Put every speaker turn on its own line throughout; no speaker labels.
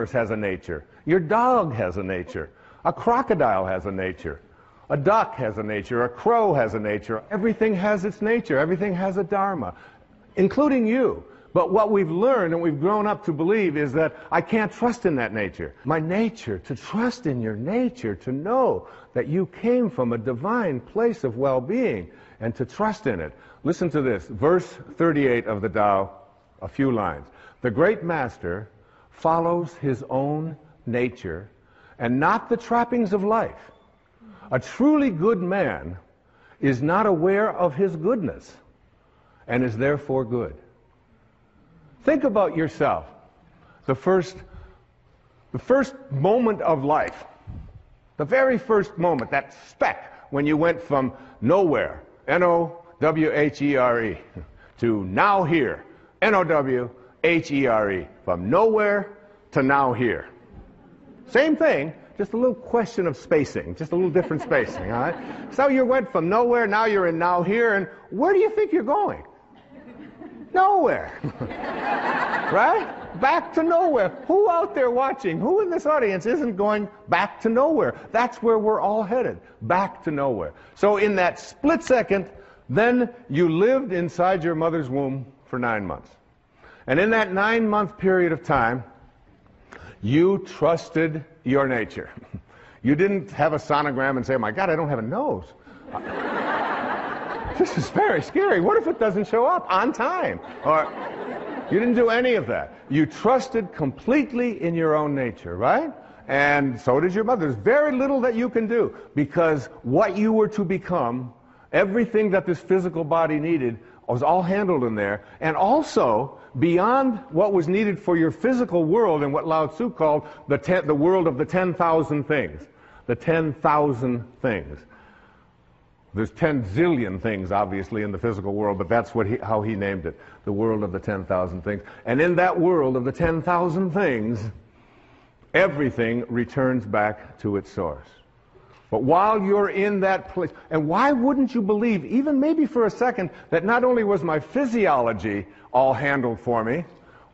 horse has a nature. Your dog has a nature. A crocodile has a nature. A duck has a nature. A crow has a nature. Everything has its nature. Everything has a dharma, including you. But what we've learned and we've grown up to believe is that I can't trust in that nature. My nature, to trust in your nature, to know that you came from a divine place of well-being, and to trust in it. Listen to this, verse 38 of the Tao, a few lines. The great master follows his own nature and not the trappings of life. A truly good man is not aware of his goodness and is therefore good. Think about yourself. The first moment of life, the very first moment, that speck when you went from nowhere, N-O-W-H-E-R-E, to now here, N-O-W-H-E-R-E, from nowhere to now here. Same thing, just a little question of spacing, just a little different spacing, all right? So you went from nowhere, now you're in now here, and where do you think you're going? Nowhere. Right? Back to nowhere. Who out there watching, who in this audience isn't going back to nowhere? That's where we're all headed, back to nowhere. So in that split second, then you lived inside your mother's womb for 9 months. And in that 9-month period of time, you trusted your nature. You didn't have a sonogram and say, oh my God, I don't have a nose. This is very scary. What if it doesn't show up on time? Or you didn't do any of that. You trusted completely in your own nature, right? And so did your mother. There's very little that you can do, because what you were to become, everything that this physical body needed, was all handled in there. And also, beyond what was needed for your physical world, and what Lao Tzu called the world of the 10,000 things. The 10,000 things. There's 10 zillion things, obviously, in the physical world, but that's how he named it, the world of the 10,000 things. And in that world of the 10,000 things, everything returns back to its source. But while you're in that place, and why wouldn't you believe, even maybe for a second, that not only was my physiology all handled for me,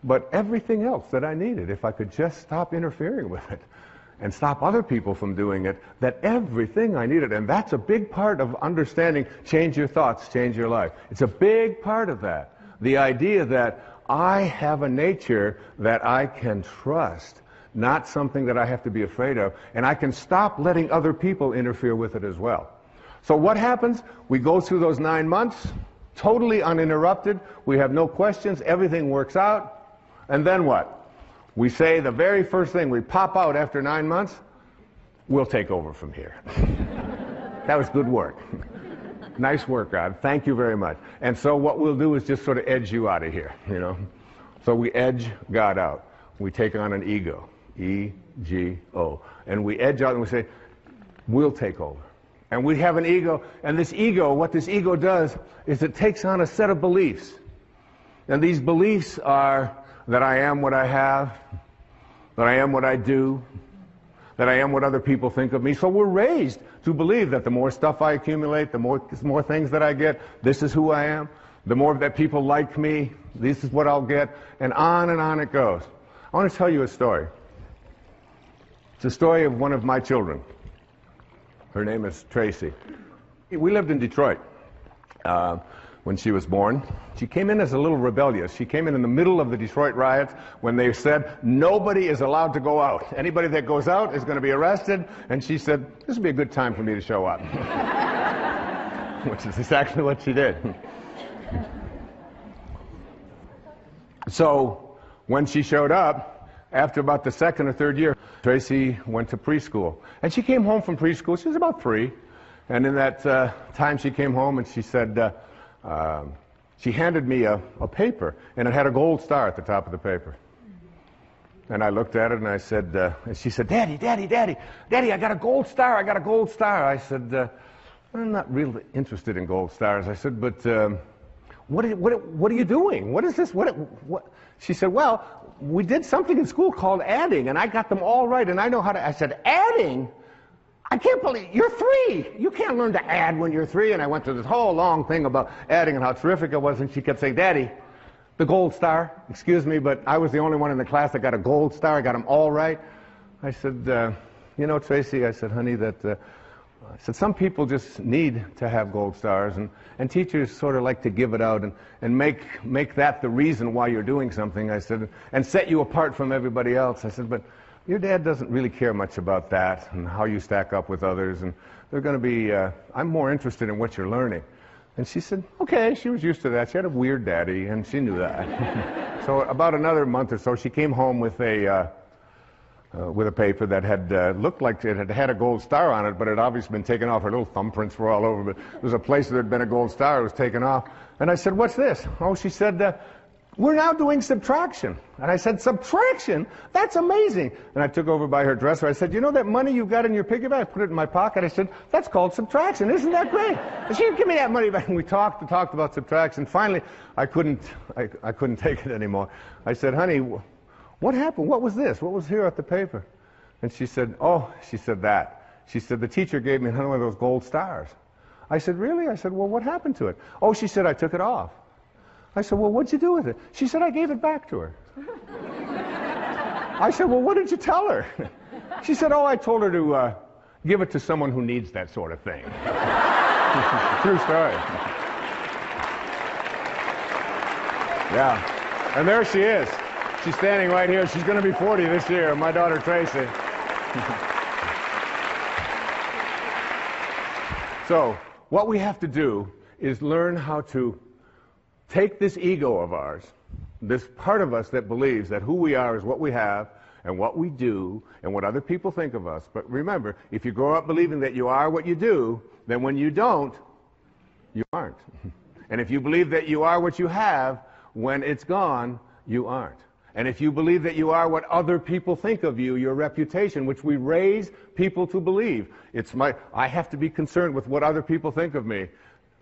but everything else that I needed, if I could just stop interfering with it and stop other people from doing it, that everything I needed. And that's a big part of understanding change your thoughts, change your life. It's a big part of that. The idea that I have a nature that I can trust, not something that I have to be afraid of, and I can stop letting other people interfere with it as well. So what happens? We go through those 9 months, totally uninterrupted. We have no questions. Everything works out. And then what? We say the very first thing, we pop out after 9 months, we'll take over from here. That was good work. Nice work, God. Thank you very much. And so what we'll do is just sort of edge you out of here, you know. So we edge God out. We take on an ego, E-G-O. And we edge out and we say, we'll take over. And we have an ego, and this ego, what this ego does is it takes on a set of beliefs. And these beliefs are that I am what I have, that I am what I do, that I am what other people think of me. So we're raised to believe that the more stuff I accumulate, the more things that I get, this is who I am. The more that people like me, this is what I'll get, and on it goes. I want to tell you a story. It's a story of one of my children. Her name is Tracy. We lived in Detroit when she was born. She came in as a little rebellious. She came in the middle of the Detroit riots when they said nobody is allowed to go out. Anybody that goes out is going to be arrested. And she said, this would be a good time for me to show up. Which is exactly what she did. So when she showed up, after about the second or third year, Tracy went to preschool. And she came home from preschool. She was about 3. And in that time she came home and she said, she handed me a paper, and it had a gold star at the top of the paper. And I looked at it and I said, and she said, Daddy, I got a gold star, I got a gold star. I said, I'm not really interested in gold stars. I said, but what are you doing? What is this? What? She said, well, we did something in school called adding, and I got them all right, and I know how to. I said, adding? I can't believe, you're 3. You can't learn to add when you're 3. And I went through this whole long thing about adding and how terrific it was, and she kept saying, Daddy, the gold star. Excuse me, but I was the only one in the class that got a gold star. I got them all right. I said, you know, Tracy, I said, honey, I said, some people just need to have gold stars, and teachers sort of like to give it out and make that the reason why you're doing something, I said, and set you apart from everybody else. I said, but your dad doesn't really care much about that and how you stack up with others, and they're going to be, I'm more interested in what you're learning. And she said, okay, she was used to that. She had a weird daddy, and she knew that. So about another month or so, she came home with a paper that had looked like it had had a gold star on it, but it had obviously been taken off. Her little thumbprints were all over, but there was a place that had been a gold star. It was taken off. And I said, what's this? Oh, she said, we're now doing subtraction. And I said, subtraction? That's amazing. And I took over by her dresser. I said, you know that money you've got in your piggy bank? I put it in my pocket. I said, that's called subtraction. Isn't that great? And she said, give me that money back. And we talked about subtraction. Finally, I couldn't take it anymore. I said, honey, what happened? What was this? What was here at the paper? And she said, oh, she said that. She said, the teacher gave me one of those gold stars. I said, really? I said, well, what happened to it? Oh, she said, I took it off. I said, well, what'd you do with it? She said, I gave it back to her. I said, well, what did you tell her? She said, oh, I told her to give it to someone who needs that sort of thing. True story. Yeah. And there she is. She's standing right here. She's going to be 40 this year, my daughter Tracy. So, what we have to do is learn how to take this ego of ours, this part of us that believes that who we are is what we have and what we do and what other people think of us. But remember, if you grow up believing that you are what you do, then when you don't, you aren't. And if you believe that you are what you have, when it's gone, you aren't. And if you believe that you are what other people think of you, your reputation, which we raise people to believe, I have to be concerned with what other people think of me.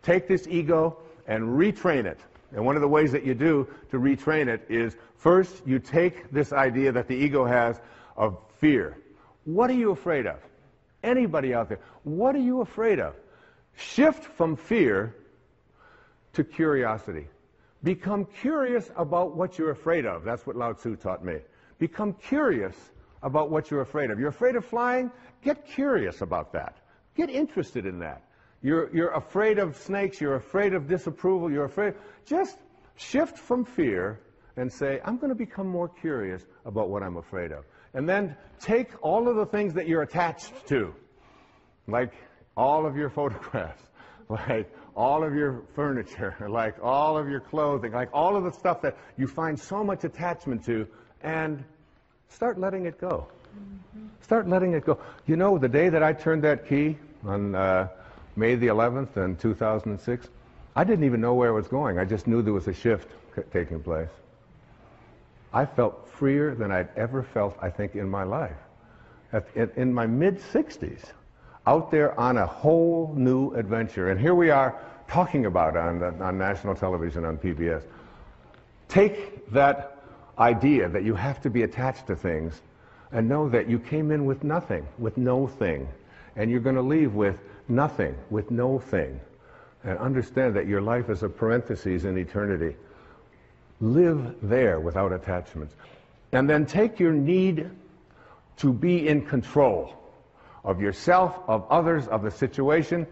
Take this ego and retrain it. And one of the ways that you do to retrain it is, first, you take this idea that the ego has of fear. What are you afraid of? Anybody out there, what are you afraid of? Shift from fear to curiosity. Become curious about what you're afraid of. That's what Lao Tzu taught me. Become curious about what you're afraid of. You're afraid of flying? Get curious about that. Get interested in that. You're afraid of snakes, you're afraid of disapproval, you're afraid. Just shift from fear and say, I'm going to become more curious about what I'm afraid of. And then take all of the things that you're attached to, like all of your photographs, like all of your furniture, like all of your clothing, like all of the stuff that you find so much attachment to, and start letting it go. Start letting it go. You know, the day that I turned that key on May the 11th in 2006, I didn't even know where it was going. I just knew there was a shift taking place. I felt freer than I'd ever felt, I think, in my life. In my mid-60s, out there on a whole new adventure. And here we are talking about it on national television, on PBS. Take that idea that you have to be attached to things and know that you came in with nothing, with no thing. And you're going to leave with nothing, with no thing. And understand that your life is a parenthesis in eternity. Live there without attachments. And then take your need to be in control of yourself, of others, of the situation,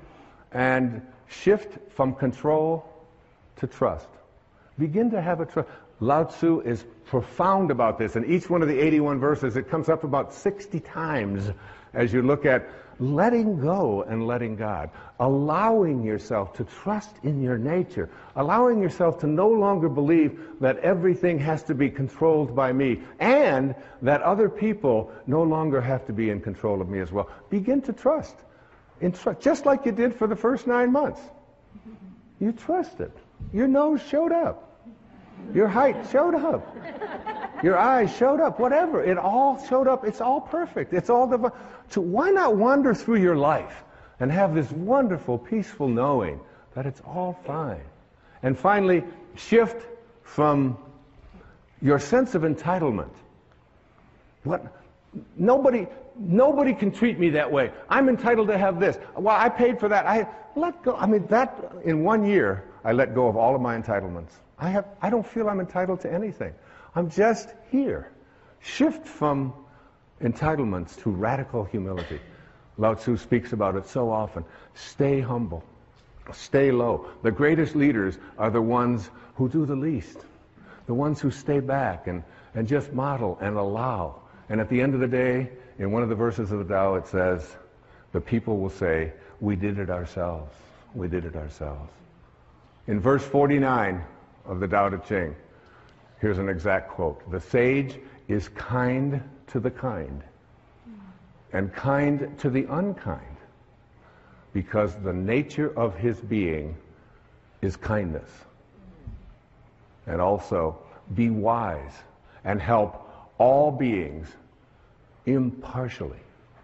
and shift from control to trust. Begin to have a trust. Lao Tzu is profound about this. In each one of the 81 verses, it comes up about 60 times as you look at letting go and letting God, allowing yourself to trust in your nature, allowing yourself to no longer believe that everything has to be controlled by me, and that other people no longer have to be in control of me as well. Begin to trust. Just like you did for the first 9 months. You trusted. Your nose showed up. Your height showed up. Your eyes showed up. Whatever. It all showed up. It's all perfect. It's all divine. So why not wander through your life and have this wonderful, peaceful knowing that it's all fine? And finally, shift from your sense of entitlement. Nobody can treat me that way. I'm entitled to have this. Well, I paid for that. I let go. I mean, that in 1 year, I let go of all of my entitlements. I don't feel I'm entitled to anything. I'm just here. Shift from entitlements to radical humility. Lao Tzu speaks about it so often. Stay humble. Stay low. The greatest leaders are the ones who do the least. The ones who stay back and just model and allow. And at the end of the day, in one of the verses of the Tao, it says, the people will say, we did it ourselves. We did it ourselves. In verse 49 of the Tao Te Ching, here's an exact quote. The sage is kind to the kind and kind to the unkind, because the nature of his being is kindness. And also, be wise and help all beings impartially,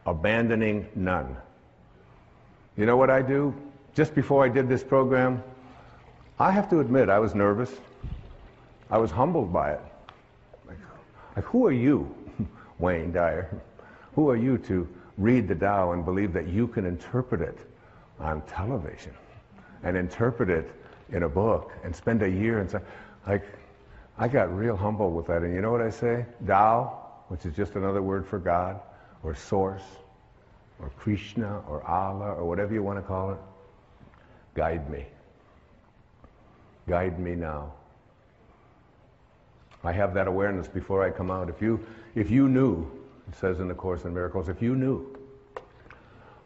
abandoning none. You know what I do? Just before I did this program, I have to admit I was nervous. I was humbled by it. Like who are you, Wayne Dyer? Who are you to read the Tao and believe that you can interpret it on television and interpret it in a book and spend a year and say, like, I got real humble with that. And you know what I say? Tao, which is just another word for God, or Source, or Krishna, or Allah, or whatever you want to call it, guide me. Guide me now. I have that awareness before I come out. If you knew, it says in the Course in Miracles, if you knew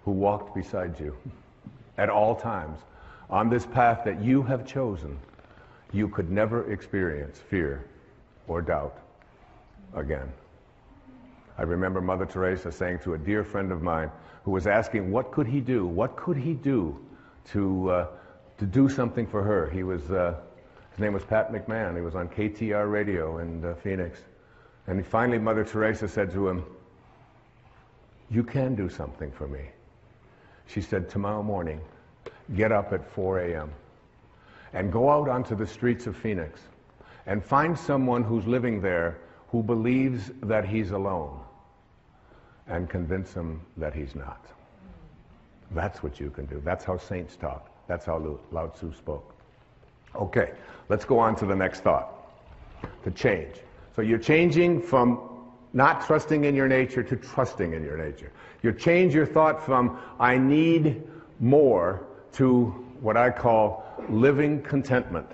who walked beside you at all times on this path that you have chosen, you could never experience fear or doubt again. I remember Mother Teresa saying to a dear friend of mine who was asking what could he do? What could he do to do something for her? He was, his name was Pat McMahon. He was on KTR radio in Phoenix. And finally Mother Teresa said to him, you can do something for me. She said, tomorrow morning, get up at 4 a.m. and go out onto the streets of Phoenix and find someone who's living there who believes that he's alone and convince him that he's not. That's what you can do. That's how saints talk. That's how Lao Tzu spoke. Okay, let's go on to the next thought. To change. So you're changing from not trusting in your nature to trusting in your nature. You change your thought from I need more to what I call living contentment.